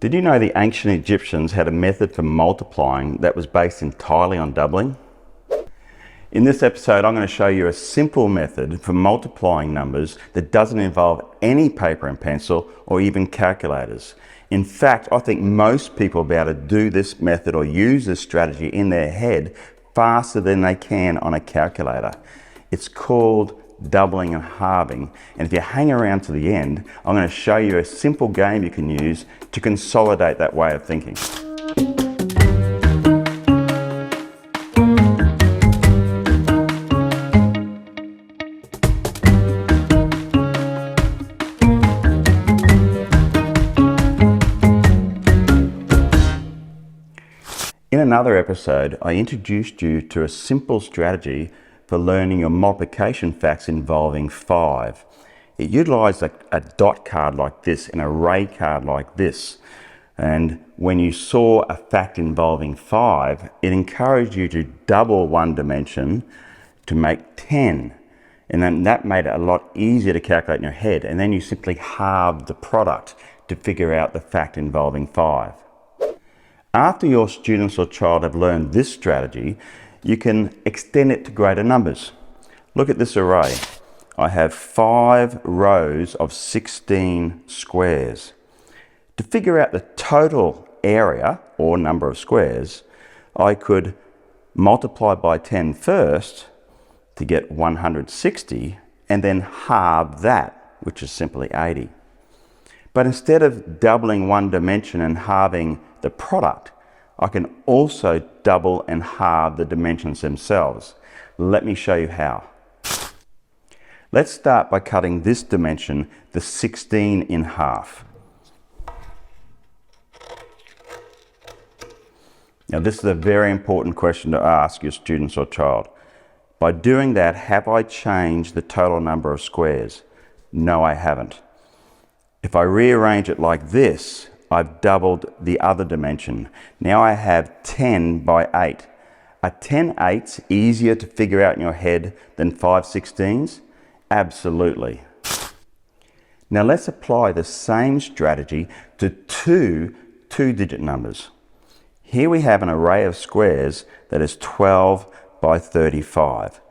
Did you know the ancient Egyptians had a method for multiplying that was based entirely on doubling? In this episode, I'm going to show you a simple method for multiplying numbers that doesn't involve any paper and pencil or even calculators. In fact, I think most people will be able to do this method or use this strategy in their head faster than they can on a calculator. It's called doubling and halving, and if you hang around to the end, I'm going to show you a simple game you can use to consolidate that way of thinking. In another episode, I introduced you to a simple strategy for learning your multiplication facts involving 5. It utilised a dot card like this, an array card like this. And when you saw a fact involving 5, it encouraged you to double one dimension to make 10. And then that made it a lot easier to calculate in your head. And then you simply halved the product to figure out the fact involving 5. After your students or child have learned this strategy, you can extend it to greater numbers. Look at this array. I have 5 rows of 16 squares. To figure out the total area or number of squares, I could multiply by 10 first to get 160 and then halve that, which is simply 80. But instead of doubling one dimension and halving the product, I can also double and halve the dimensions themselves. Let me show you how. Let's start by cutting this dimension, the 16, in half. Now this is a very important question to ask your students or child. By doing that, have I changed the total number of squares? No, I haven't. If I rearrange it like this, I've doubled the other dimension. Now I have 10 by 8. Are 10 eighths easier to figure out in your head than 5 16s? Absolutely. Now let's apply the same strategy to two two-digit numbers. Here we have an array of squares that is 12 by 35.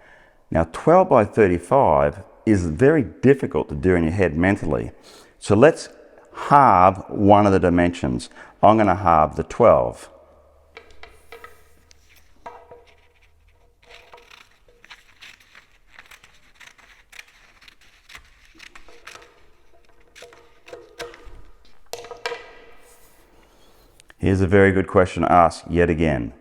Now 12 by 35 is very difficult to do in your head mentally. So let's halve one of the dimensions. I'm going to halve the 12. Here's a very good question to ask yet again.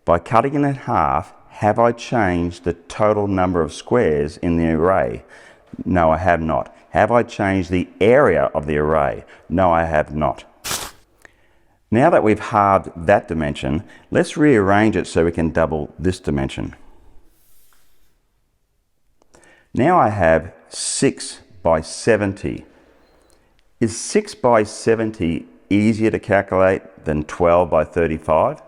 By cutting it in half, have I changed the total number of squares in the array? No, I have not. Have I changed the area of the array? No, I have not. Now that we've halved that dimension, let's rearrange it so we can double this dimension. Now I have 6 by 70. Is 6 by 70 easier to calculate than 12 by 35?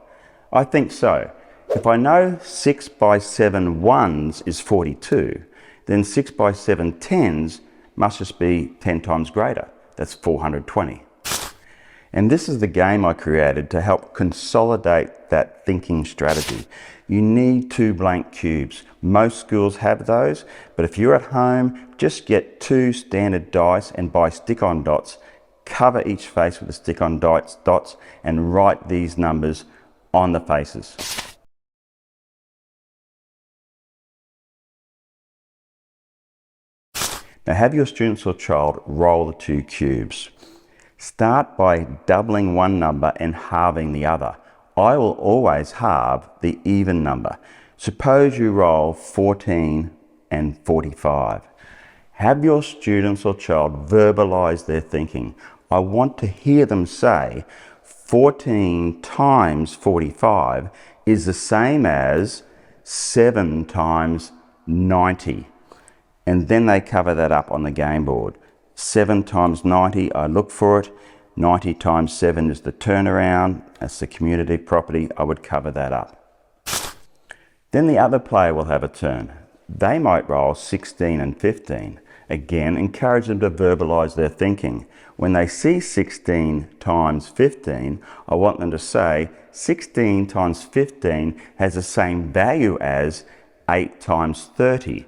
I think so. If I know 6 by 7 ones is 42, then 6 by 7 tens must just be 10 times greater. That's 420. And this is the game I created to help consolidate that thinking strategy. You need 2 blank cubes. Most schools have those, but if you're at home, just get 2 standard dice and buy stick-on dots. Cover each face with the stick-on dots and write these numbers on the faces. Now have your students or child roll the 2 cubes. Start by doubling one number and halving the other. I will always halve the even number. Suppose you roll 14 and 45. Have your students or child verbalize their thinking. I want to hear them say 14 times 45 is the same as 7 times 90. And then they cover that up on the game board. 7 times 90, I look for it. 90 times 7 is the turnaround. That's the community property. I would cover that up. Then the other player will have a turn. They might roll 16 and 15. Again, encourage them to verbalize their thinking. When they see 16 times 15, I want them to say 16 times 15 has the same value as 8 times 30.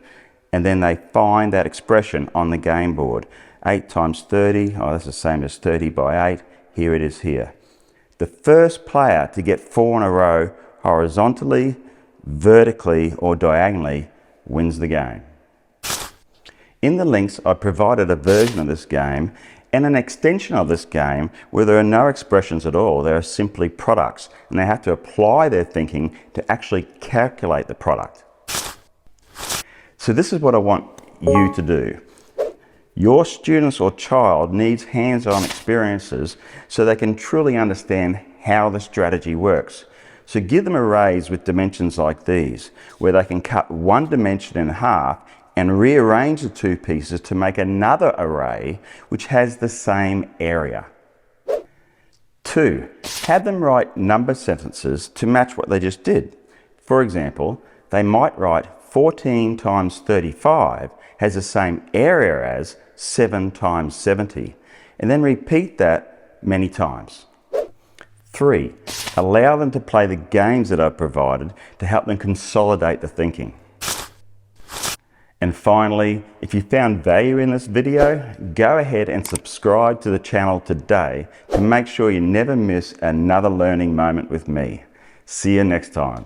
And then they find that expression on the game board. 8 times 30, oh, that's the same as 30 by 8. Here it is here. The first player to get 4 in a row horizontally, vertically, or diagonally wins the game. In the links, I provided a version of this game and an extension of this game where there are no expressions at all. There are simply products, and they have to apply their thinking to actually calculate the product. So this is what I want you to do. Your students or child needs hands-on experiences so they can truly understand how the strategy works. So give them arrays with dimensions like these, where they can cut one dimension in half and rearrange the two pieces to make another array which has the same area. 2. Have them write number sentences to match what they just did. For example, they might write 14 times 35 has the same area as 7 times 70, and then repeat that many times. 3. Allow them to play the games that I've provided to help them consolidate the thinking. And finally, if you found value in this video, go ahead and subscribe to the channel today to make sure you never miss another learning moment with me. See you next time.